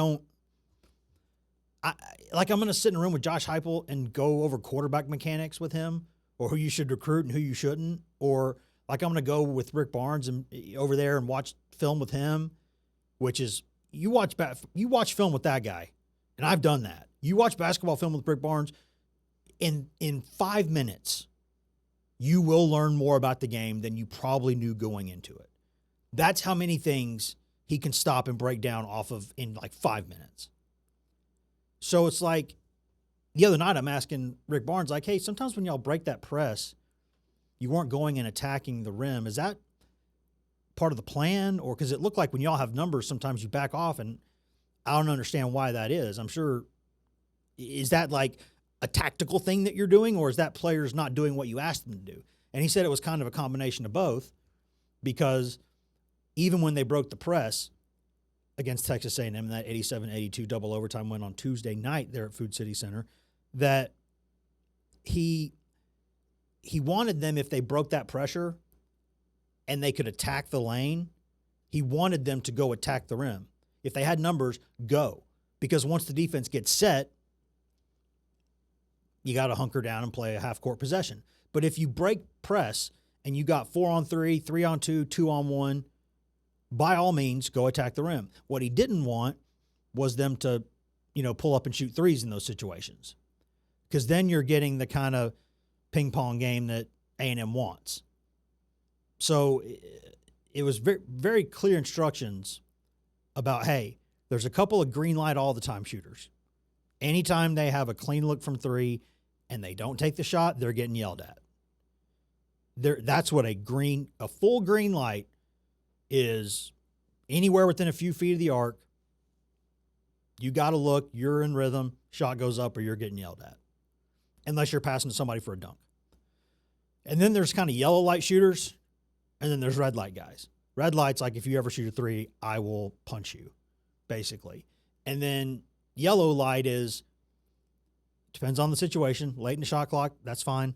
going to sit in a room with Josh Heupel and go over quarterback mechanics with him, or who you should recruit and who you shouldn't, or like I'm going to go with Rick Barnes and over there and watch film with him, which is you watch film with that guy, and I've done that. You watch basketball film with Rick Barnes, in 5 minutes, you will learn more about the game than you probably knew going into it. That's how many things he can stop and break down off of in like 5 minutes. So it's like the other night I'm asking Rick Barnes, like, hey, sometimes when y'all break that press, you weren't going and attacking the rim. Is that part of the plan? Or because it looked like when y'all have numbers, sometimes you back off, and I don't understand why that is. I'm sure, is that like a tactical thing that you're doing, or is that players not doing what you asked them to do? And he said it was kind of a combination of both, because even when they broke the press against Texas A&M, that 87-82 double overtime win on Tuesday night there at Food City Center, that he wanted them, if they broke that pressure and they could attack the lane, he wanted them to go attack the rim. If they had numbers, go. Because once the defense gets set, you got to hunker down and play a half-court possession. But if you break press and you got 4-on-3, 3-on-2, 2-on-1, by all means, go attack the rim. What he didn't want was them to, pull up and shoot threes in those situations, because then you're getting the kind of ping pong game that A&M wants. So it was very, very clear instructions about, hey, there's a couple of green light all the time shooters. Anytime they have a clean look from three and they don't take the shot, they're getting yelled at. That's what a full green light is. Anywhere within a few feet of the arc, you got to look, you're in rhythm, shot goes up, or you're getting yelled at, unless you're passing to somebody for a dunk. And then there's kind of yellow light shooters, and then there's red light guys. Red light's like, if you ever shoot a three, I will punch you, basically. And then yellow light depends on the situation, late in the shot clock, that's fine.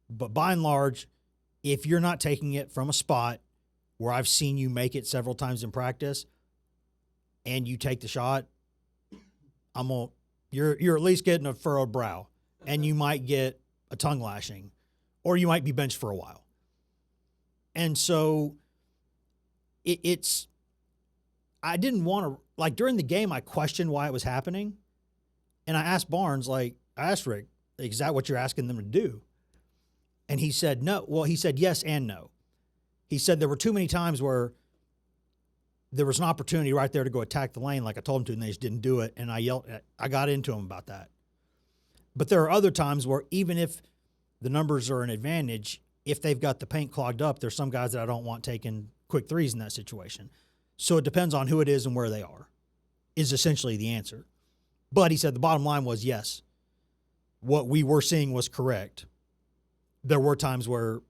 But by and large, if you're not taking it from a spot where I've seen you make it several times in practice and you take the shot, you're at least getting a furrowed brow, and you might get a tongue lashing, or you might be benched for a while. And so I didn't want to, like, during the game, I questioned why it was happening. And I asked Barnes, I asked Rick, is that what you're asking them to do? And he said, no. Well, he said yes and no. He said there were too many times where there was an opportunity right there to go attack the lane like I told him to, and they just didn't do it. And I got into him about that. But there are other times where even if the numbers are an advantage, if they've got the paint clogged up, there's some guys that I don't want taking quick threes in that situation. So it depends on who it is and where they are, is essentially the answer. But he said the bottom line was yes, what we were seeing was correct. There were times where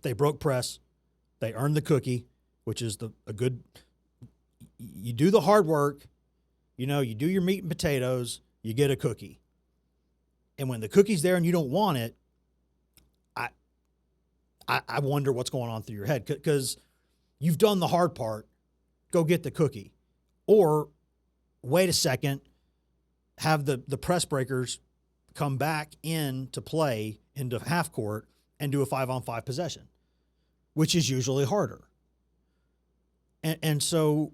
they broke press, they earned the cookie, which is you do the hard work, you do your meat and potatoes, you get a cookie. And when the cookie's there and you don't want it, I wonder what's going on through your head, because you've done the hard part, go get the cookie. Or wait a second, have the press breakers come back into play into half court and do a 5-on-5 possession, which is usually harder. And so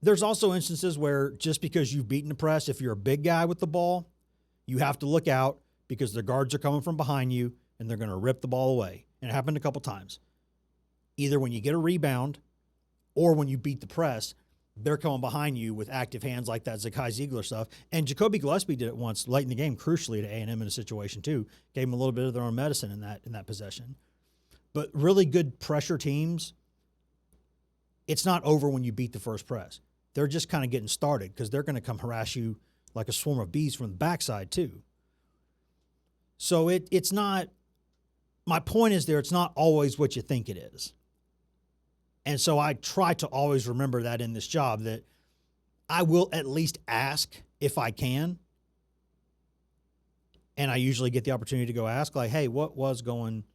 there's also instances where just because you've beaten the press, if you're a big guy with the ball, you have to look out because the guards are coming from behind you and they're going to rip the ball away. And it happened a couple times. Either when you get a rebound or when you beat the press, they're coming behind you with active hands like that Zakai Ziegler stuff. And Jacoby Gillespie did it once late in the game, crucially to A&M in a situation too. Gave them a little bit of their own medicine in that possession. But really good pressure teams, it's not over when you beat the first press. They're just kind of getting started because they're going to come harass you like a swarm of bees from the backside too. So it's not, my point is it's not always what you think it is. And so I try to always remember that in this job, that I will at least ask if I can. And I usually get the opportunity to go ask, like, hey, what was going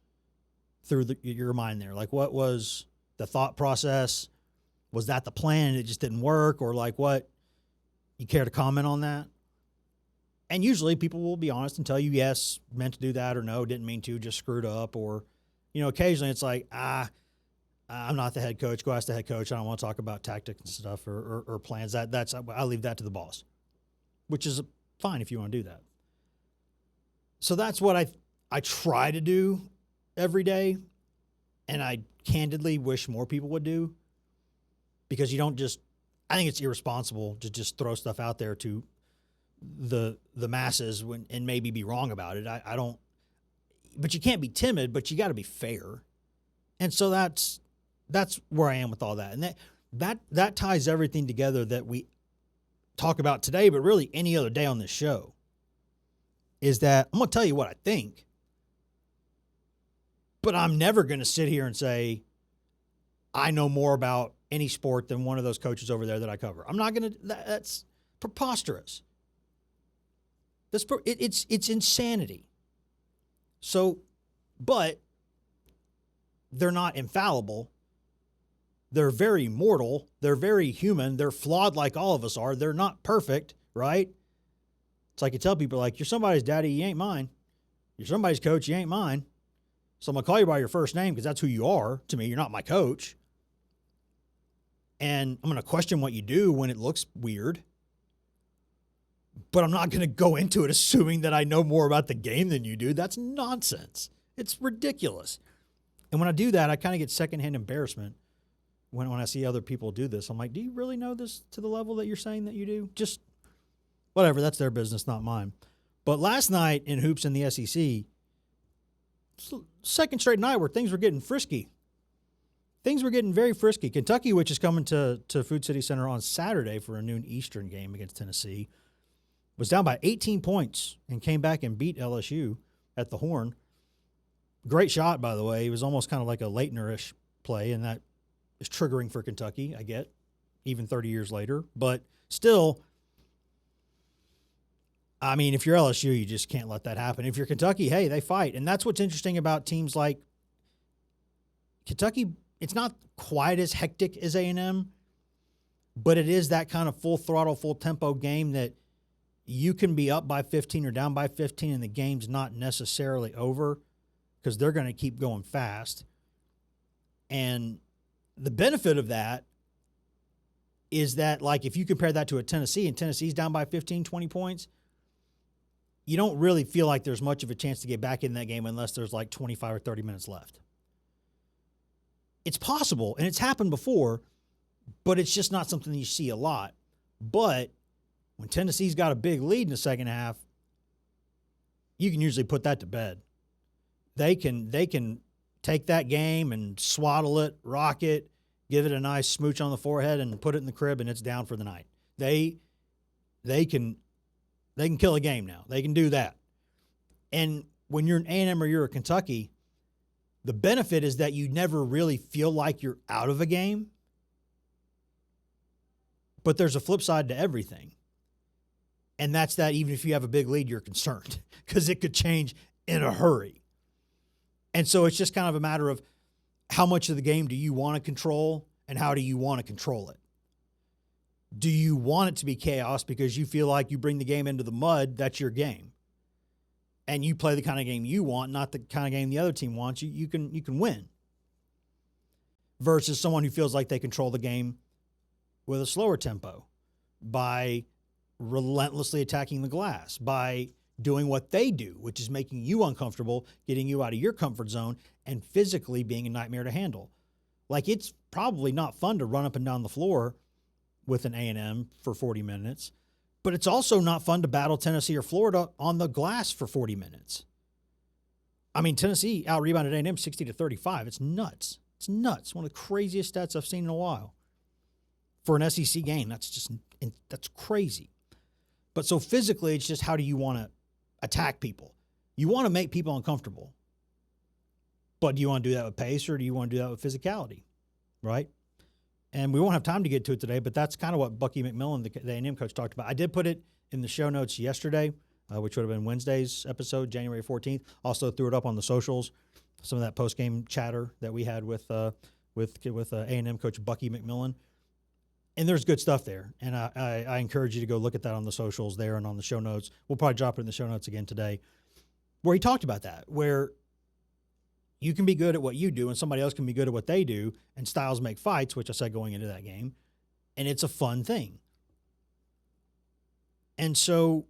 through your mind there? Like, what was the thought process? Was that the plan and it just didn't work? Or like, what? You care to comment on that? And usually people will be honest and tell you, yes, meant to do that, or no, didn't mean to, just screwed up. Or, occasionally it's like, I'm not the head coach. Go ask the head coach. I don't want to talk about tactics and stuff or plans. I leave that to the boss, which is fine if you want to do that. So that's what I try to do every day, and I candidly wish more people would do, because you don't just, I think it's irresponsible to just throw stuff out there to the masses and maybe be wrong about it. I don't, but you can't be timid, but you got to be fair. And so that's where I am with all that. And that ties everything together that we talk about today, but really any other day on this show, is that I'm going to tell you what I think, but I'm never going to sit here and say I know more about any sport than one of those coaches over there that I cover. I'm not going to, that's preposterous. It's insanity. So, but they're not infallible. They're very mortal. They're very human. They're flawed like all of us are. They're not perfect, right? It's like you tell people, like, you're somebody's daddy, you ain't mine. You're somebody's coach, you ain't mine. So I'm going to call you by your first name because that's who you are to me. You're not my coach. And I'm going to question what you do when it looks weird. But I'm not going to go into it assuming that I know more about the game than you do. That's nonsense. It's ridiculous. And when I do that, I kind of get secondhand embarrassment when I see other people do this. I'm like, do you really know this to the level that you're saying that you do? Just whatever. That's their business, not mine. But last night in hoops in the SEC, second straight night where things were getting frisky. Things were getting very frisky. Kentucky, which is coming to Food City Center on Saturday for a noon Eastern game against Tennessee, was down by 18 points and came back and beat LSU at the Horn. Great shot, by the way. It was almost kind of like a Leitner-ish play, and that is triggering for Kentucky, I get, even 30 years later. But still, I mean, if you're LSU, you just can't let that happen. If you're Kentucky, hey, they fight. And that's what's interesting about teams like Kentucky it's not quite as hectic as A&M, but it is that kind of full throttle, full tempo game that you can be up by 15 or down by 15 and the game's not necessarily over because they're going to keep going fast. And the benefit of that is that, like, if you compare that to a Tennessee and Tennessee's down by 15, 20 points, you don't really feel like there's much of a chance to get back in that game unless there's like 25 or 30 minutes left. It's possible, and it's happened before, but it's just not something you see a lot. But when Tennessee's got a big lead in the second half, you can usually put that to bed. They can take that game and swaddle it, rock it, give it a nice smooch on the forehead, and put it in the crib, and it's down for the night. They can kill a game now. They can do that. And when you're an A&M or you're a Kentucky, the benefit is that you never really feel like you're out of a game. But there's a flip side to everything. And that's that even if you have a big lead, you're concerned because it could change in a hurry. And so it's just kind of a matter of how much of the game do you want to control and how do you want to control it? Do you want it to be chaos because you feel like you bring the game into the mud, that's your game? And you play the kind of game you want, not the kind of game the other team wants, you can win. Versus someone who feels like they control the game with a slower tempo by relentlessly attacking the glass, by doing what they do, which is making you uncomfortable, getting you out of your comfort zone, and physically being a nightmare to handle. Like, it's probably not fun to run up and down the floor with an A&M for 40 minutes, but it's also not fun to battle Tennessee or Florida on the glass for 40 minutes. I mean, Tennessee out-rebounded A&M 60-35. It's nuts. It's nuts. One of the craziest stats I've seen in a while. For an SEC game, that's crazy. But so physically, it's just how do you want to attack people? You want to make people uncomfortable. But do you want to do that with pace or do you want to do that with physicality? Right? And we won't have time to get to it today, but that's kind of what Bucky McMillan, the A&M coach, talked about. I did put it in the show notes yesterday, which would have been Wednesday's episode, January 14th. Also threw it up on the socials, some of that post-game chatter that we had with A&M coach Bucky McMillan. And there's good stuff there. And I encourage you to go look at that on the socials there and on the show notes. We'll probably drop it in the show notes again today, where he talked about that, where you can be good at what you do and somebody else can be good at what they do, and styles make fights, which I said going into that game, and it's a fun thing. And so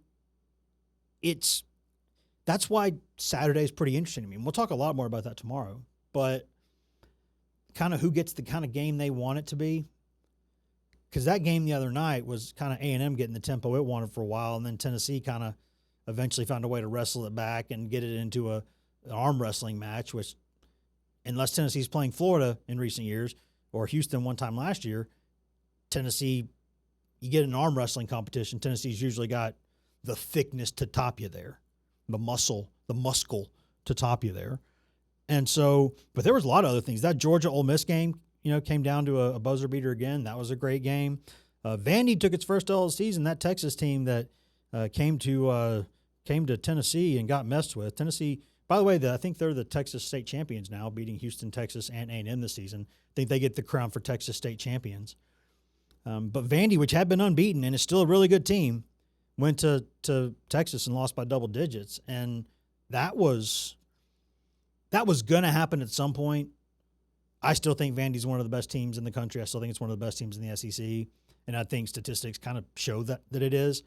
that's why Saturday is pretty interesting to me. And we'll talk a lot more about that tomorrow, but kind of who gets the kind of game they want it to be. Because that game the other night was kind of A&M getting the tempo it wanted for a while, and then Tennessee kind of eventually found a way to wrestle it back and get it into an arm wrestling match, which, unless Tennessee's playing Florida in recent years or Houston one time last year, Tennessee, you get an arm wrestling competition, Tennessee's usually got the thickness to top you there, the muscle to top you there. And so, but there was a lot of other things. That Georgia-Ole Miss game, came down to a buzzer beater again. That was a great game. Vandy took its first L of the season. That Texas team that came to Tennessee and got messed with. Tennessee, by the way, I think they're the Texas state champions now, beating Houston, Texas, and A&M this season. I think they get the crown for Texas state champions. But Vandy, which had been unbeaten and is still a really good team, went to Texas and lost by double digits. And that was going to happen at some point. I still think Vandy's one of the best teams in the country. I still think it's one of the best teams in the SEC. And I think statistics kind of show that it is.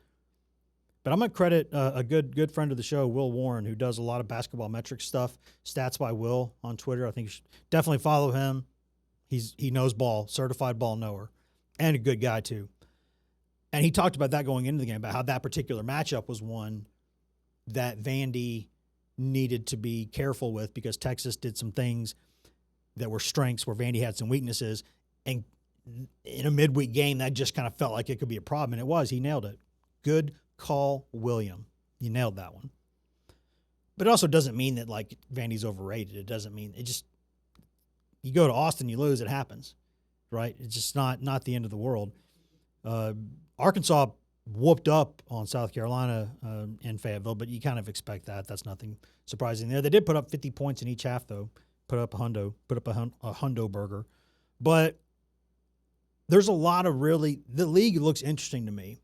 But I'm going to credit a good friend of the show, Will Warren, who does a lot of basketball metrics stuff, Stats by Will on Twitter. I think you should definitely follow him. He knows ball, certified ball knower, and a good guy too. And he talked about that going into the game, about how that particular matchup was one that Vandy needed to be careful with because Texas did some things that were strengths where Vandy had some weaknesses. And in a midweek game, that just kind of felt like it could be a problem. And it was. He nailed it. Good call, William. You nailed that one. But it also doesn't mean that, like, Vandy's overrated. It doesn't mean – it just – you go to Austin, you lose, it happens, right? It's just not the end of the world. Arkansas whooped up on South Carolina in Fayetteville, but you kind of expect that. That's nothing surprising there. They did put up 50 points in each half, though. put up a hundo burger. But there's a lot of the league looks interesting to me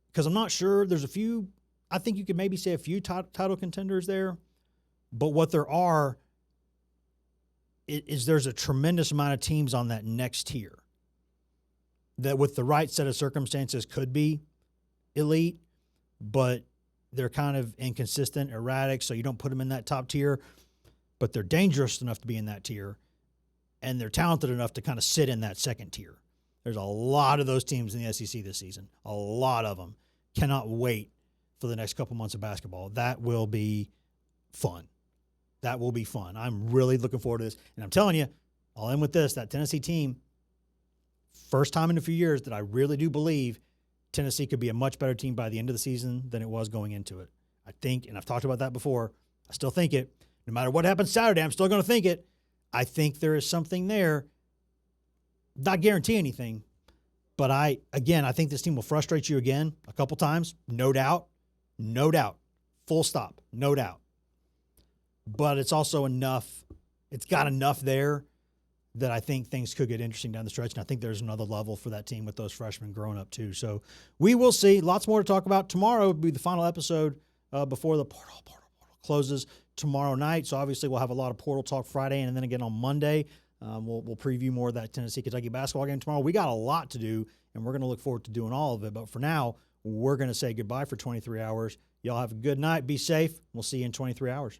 because I'm not sure. There's a few, I think you could maybe say a few title contenders there. But what there are is there's a tremendous amount of teams on that next tier that with the right set of circumstances could be elite, but they're kind of inconsistent, erratic, so you don't put them in that top tier, but they're dangerous enough to be in that tier, and they're talented enough to kind of sit in that second tier. There's a lot of those teams in the SEC this season, a lot of them. Cannot wait for the next couple months of basketball. That will be fun. That will be fun. I'm really looking forward to this, and I'm telling you, I'll end with this, that Tennessee team, first time in a few years that I really do believe Tennessee could be a much better team by the end of the season than it was going into it. I think, and I've talked about that before, I still think it. No matter what happens Saturday, I'm still going to think it. I think there is something there. Not guarantee anything, but I think this team will frustrate you again a couple times. No doubt. No doubt. Full stop. No doubt. But it's also enough. It's got enough there that I think things could get interesting down the stretch. And I think there's another level for that team with those freshmen growing up too. So we will see. Lots more to talk about. Tomorrow will be the final episode before the portal closes tomorrow night. So obviously we'll have a lot of portal talk Friday and then again on Monday. We'll preview more of that Tennessee-Kentucky basketball game tomorrow. We got a lot to do, and we're going to look forward to doing all of it. But for now, we're going to say goodbye for 23 hours. Y'all have a good night. Be safe. We'll see you in 23 hours.